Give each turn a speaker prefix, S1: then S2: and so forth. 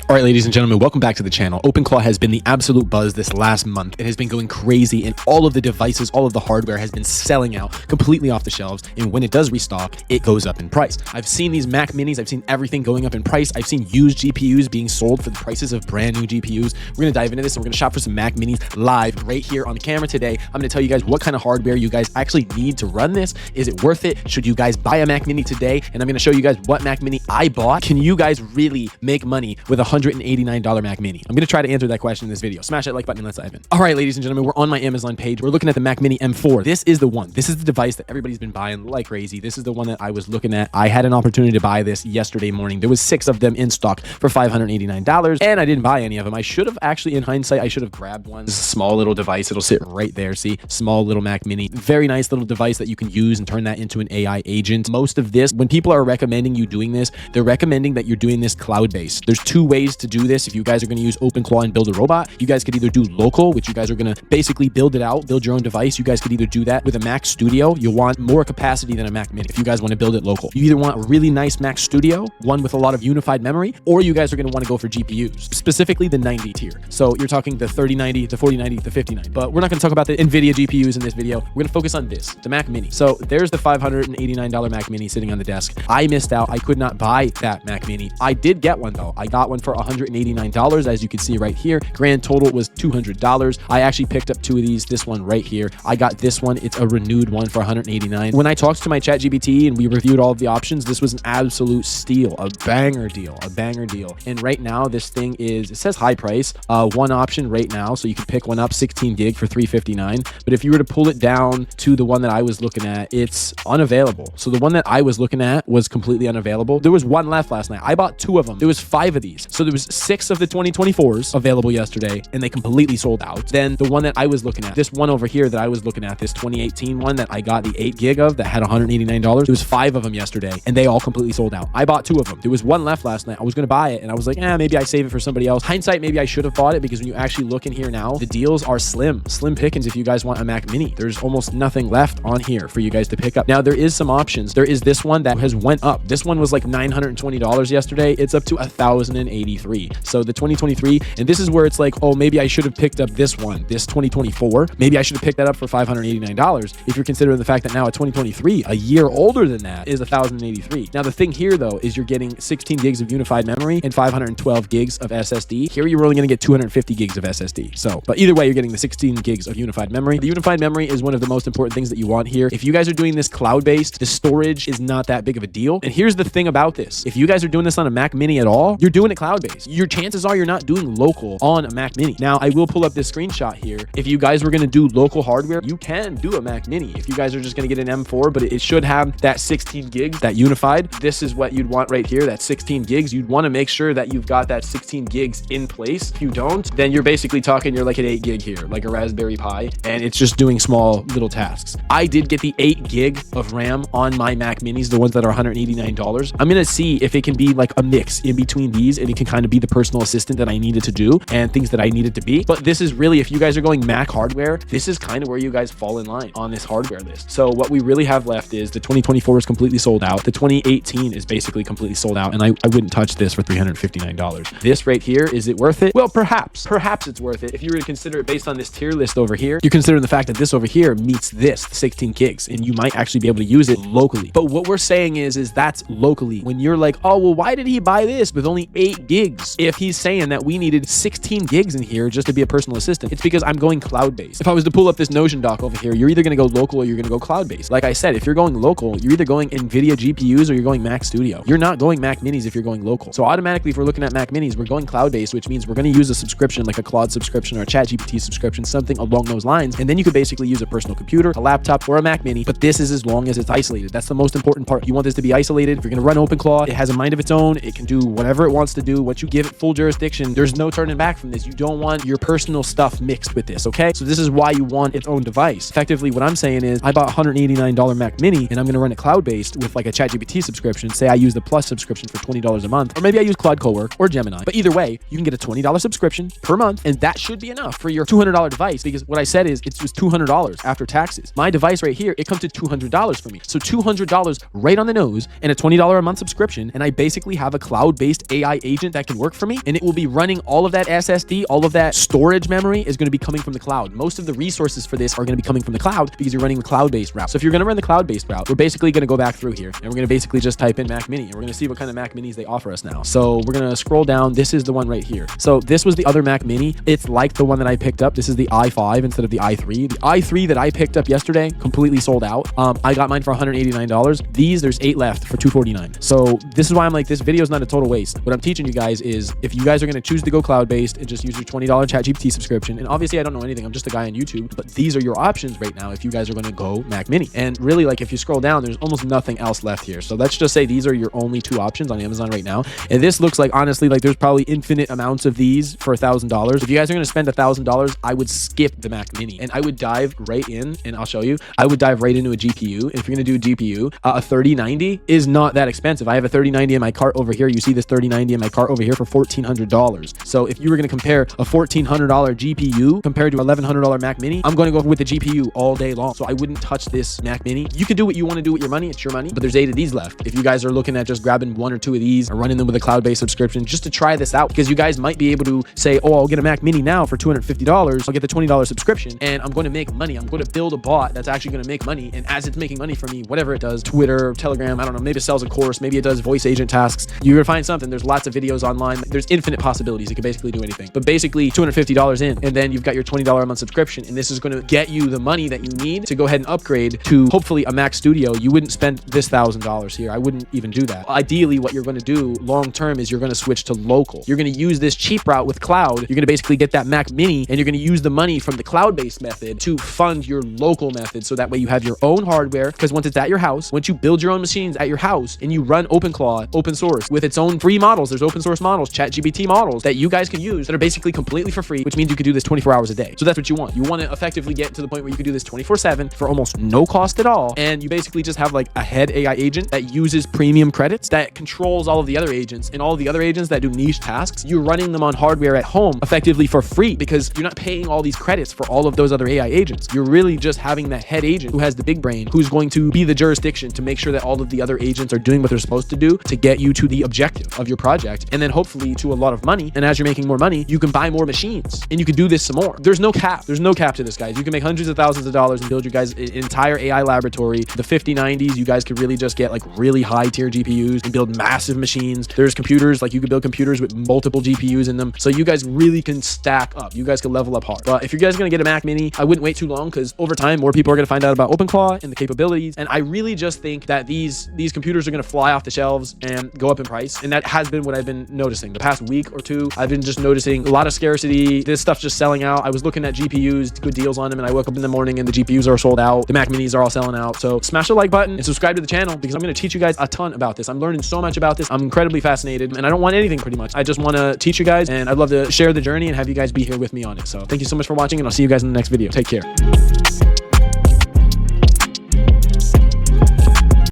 S1: All right, ladies and gentlemen, welcome back to the channel. OpenClaw has been the absolute buzz this last month. It has been going crazy, and all of the devices, all of the hardware has been selling out completely off the shelves. And when it does restock, it goes up in price. I've seen these Mac Minis. I've seen everything going up in price. I've seen used GPUs being sold for the prices of brand new GPUs. We're going to dive into this, and we're going to shop for some Mac Minis live right here on the camera today. I'm going to tell you guys what kind of hardware you guys actually need to run this. Is it worth it? Should you guys buy a Mac Mini today? And I'm going to show you guys what Mac Mini I bought. Can you guys really make money with a $189 Mac Mini? I'm going to try to answer that question in this video. Smash that like button and let's dive in. All right, ladies and gentlemen, we're on my Amazon page. We're looking at the Mac Mini M4. This is the one. This is the device that everybody's been buying like crazy. This is the one that I was looking at. I had an opportunity to buy this yesterday morning. There was 6 of them in stock for $589, and I didn't buy any of them. I should have actually, in hindsight, I should have grabbed one. This is a small little device. It'll sit right there. See, small little Mac Mini. Very nice little device that you can use and turn that into an AI agent. Most of this, when people are recommending you doing this, they're recommending that you're doing this cloud-based. There's 2 ways to do this. If you guys are going to use OpenClaw and build a robot, you guys could either do local, which you guys are going to basically build it out, build your own device. You guys could either do that with a Mac Studio. You'll want more capacity than a Mac Mini if you guys want to build it local. You either want a really nice Mac Studio, one with a lot of unified memory, or you guys are going to want to go for GPUs, specifically the 90 tier. So you're talking the 3090, the 4090, the 5090. But we're not going to talk about the NVIDIA GPUs in this video. We're going to focus on this, the Mac Mini. So there's the $589 Mac Mini sitting on the desk. I missed out. I could not buy that Mac Mini. I did get one though. I got one for $189, as you can see right here. Grand total was $200. I actually picked up 2 of these. This one right here. I got this one. It's a renewed one for $189. When I talked to my ChatGPT and we reviewed all of the options, this was an absolute steal, a banger deal. And right now, this thing is, it says high price, one option right now. So you can pick one up, 16 gig for $359. But if you were to pull it down to the one that I was looking at, it's unavailable. So the one that I was looking at was completely unavailable. There was one left last night. I bought 2 of them. There was 5 of these. So there was 6 of the 2024s available yesterday, and they completely sold out. Then the one that I was looking at, this one over here that I was looking at, this 2018 one that I got the 8 gig of that had $189, there was 5 of them yesterday, and they all completely sold out. I bought 2 of them. There was one left last night. I was going to buy it, and I was like, maybe I save it for somebody else. Hindsight, maybe I should have bought it, because when you actually look in here now, the deals are slim pickings. If you guys want a Mac Mini, there's almost nothing left on here for you guys to pick up. Now, there is some options. There is this one that has went up. This one was like $920 yesterday. It's up to $1,083. So the 2023, and this is where it's like, oh, maybe I should have picked up this one, this 2024. Maybe I should have picked that up for $589. If you're considering the fact that now a 2023, a year older than that, is $1,083. Now, the thing here though, is you're getting 16 gigs of unified memory and 512 gigs of SSD. Here, you're only going to get 250 gigs of SSD. So, but either way, you're getting the 16 gigs of unified memory. The unified memory is one of the most important things that you want here. If you guys are doing this cloud-based, the storage is not that big of a deal. And here's the thing about this. If you guys are doing this on a Mac Mini at all, you're doing it cloud-based. Your chances are you're not doing local on a Mac Mini. Now, I will pull up this screenshot here. If you guys were going to do local hardware, you can do a Mac Mini. If you guys are just going to get an M4, but it should have that 16 gigs, that unified, this is what you'd want right here, that 16 gigs. You'd want to make sure that you've got that 16 gigs in place. If you don't, then you're basically talking, you're like an 8 gig here, like a Raspberry Pi, and it's just doing small little tasks. I did get the 8 gig of RAM on my Mac Minis, the ones that are $189. I'm going to see if it can be like a mix in between these, and it can kind of be the personal assistant that I needed to do and things that I needed to be. But this is really, if you guys are going Mac hardware, this is kind of where you guys fall in line on this hardware list. So what we really have left is the 2024 is completely sold out. The 2018 is basically completely sold out, and I wouldn't touch this for $359. This right here, is it worth it? Well, perhaps it's worth it. If you were to consider it based on this tier list over here, you're considering the fact that this over here meets this 16 gigs, and you might actually be able to use it locally. But what we're saying is that's locally. When you're like, oh, well, why did he buy this with only 8 gigs? If he's saying that we needed 16 gigs in here just to be a personal assistant, it's because I'm going cloud-based. If I was to pull up this Notion doc over here, you're either going to go local or you're going to go cloud-based. Like I said, if you're going local, you're either going NVIDIA GPUs or you're going Mac Studio. You're not going Mac Minis if you're going local. So automatically, if we're looking at Mac Minis, we're going cloud-based, which means we're going to use a subscription like a Claude subscription or a ChatGPT subscription, something along those lines. And then you could basically use a personal computer, a laptop, or a Mac Mini. But this is as long as it's isolated. That's the most important part. You want this to be isolated. If you're going to run OpenClaw, it has a mind of its own. It can do whatever it wants to do. Once you give it full jurisdiction, there's no turning back from this. You don't want your personal stuff mixed with this, okay? So this is why you want its own device. Effectively, what I'm saying is I bought a $189 Mac Mini, and I'm going to run it cloud-based with like a ChatGPT subscription. Say I use the Plus subscription for $20 a month, or maybe I use Claude Cowork or Gemini. But either way, you can get a $20 subscription per month, and that should be enough for your $200 device, because what I said is it was $200 after taxes. My device right here, it comes to $200 for me. So $200 right on the nose and a $20 a month subscription, and I basically have a cloud-based AI agent that can work for me, and it will be running all of that SSD, all of that storage memory is going to be coming from the cloud. Most of the resources for this are going to be coming from the cloud because you're running the cloud-based route. So if you're going to run the cloud-based route, we're basically going to go back through here, and we're going to basically just type in Mac Mini, and we're going to see what kind of Mac Minis they offer us now. So we're going to scroll down. This is the one right here. So this was the other Mac Mini. It's like the one that I picked up. This is the i5 instead of the i3. The i3 that I picked up yesterday completely sold out. I got mine for $189. These, there's 8 left for $249. So this is why I'm like, this video is not a total waste. What I'm teaching you guys is if you guys are going to choose to go cloud-based and just use your $20 ChatGPT subscription, and obviously I don't know anything, I'm just a guy on YouTube, but these are your options right now if you guys are going to go Mac Mini. And really, like, if you scroll down, there's almost nothing else left here. So let's just say these are your only 2 options on Amazon right now. And this looks like, honestly, like there's probably infinite amounts of these for $1,000. If you guys are going to spend $1,000, I would skip the Mac Mini and I would dive right in, and I'll show you. I would dive right into a GPU. And if you're going to do a GPU, a 3090 is not that expensive. I have a 3090 in my cart over here. You see this 3090 in my cart over here for $1,400. So if you were going to compare a $1,400 GPU compared to $1,100 Mac Mini, I'm going to go with the GPU all day long. So I wouldn't touch this Mac Mini. You can do what you want to do with your money. It's your money, but there's 8 of these left. If you guys are looking at just grabbing 1 or 2 of these or running them with a cloud-based subscription just to try this out, because you guys might be able to say, oh, I'll get a Mac Mini now for $250. I'll get the $20 subscription and I'm going to make money. I'm going to build a bot that's actually going to make money. And as it's making money for me, whatever it does, Twitter, Telegram, I don't know, maybe it sells a course, maybe it does voice agent tasks. You're going to find something. There's lots of videos online. There's infinite possibilities. It can basically do anything. But basically $250 in, and then you've got your $20 a month subscription, and this is going to get you the money that you need to go ahead and upgrade to hopefully a Mac Studio. You wouldn't spend this $1,000 here. I wouldn't even do that. Ideally, what you're going to do long term is you're going to switch to local. You're going to use this cheap route with cloud. You're going to basically get that Mac Mini, and you're going to use the money from the cloud-based method to fund your local method, so that way you have your own hardware, because once it's at your house, once you build your own machines at your house and you run OpenClaw, open source, with its own free models, there's open source models, ChatGPT models that you guys can use that are basically completely for free, which means you can do this 24 hours a day. So that's what you want. You want to effectively get to the point where you can do this 24/7 for almost no cost at all. And you basically just have like a head AI agent that uses premium credits that controls all of the other agents, and all of the other agents that do niche tasks, you're running them on hardware at home effectively for free, because you're not paying all these credits for all of those other AI agents. You're really just having that head agent who has the big brain, who's going to be the jurisdiction to make sure that all of the other agents are doing what they're supposed to do to get you to the objective of your project, and then hopefully to a lot of money. And as you're making more money, you can buy more machines and you can do this some more. There's no cap. There's no cap to this, guys. You can make hundreds of thousands of dollars and build your guys' entire AI laboratory. The 5090s, you guys could really just get like really high tier GPUs and build massive machines. There's computers, like you could build computers with multiple GPUs in them. So you guys really can stack up. You guys can level up hard. But if you guys are going to get a Mac Mini, I wouldn't wait too long, because over time, more people are going to find out about OpenClaw and the capabilities. And I really just think that these computers are going to fly off the shelves and go up in price. And that has been what I've been noticing. The past week or two, I've been just noticing a lot of scarcity. This stuff's just selling out. I was looking at GPUs, good deals on them, and I woke up in the morning and the GPUs are sold out. The Mac Minis are all selling out. So smash the like button and subscribe to the channel, because I'm going to teach you guys a ton about this. I'm learning so much about this. I'm incredibly fascinated, and I don't want anything pretty much. I just want to teach you guys, and I'd love to share the journey and have you guys be here with me on it. So thank you so much for watching, and I'll see you guys in the next video. Take care.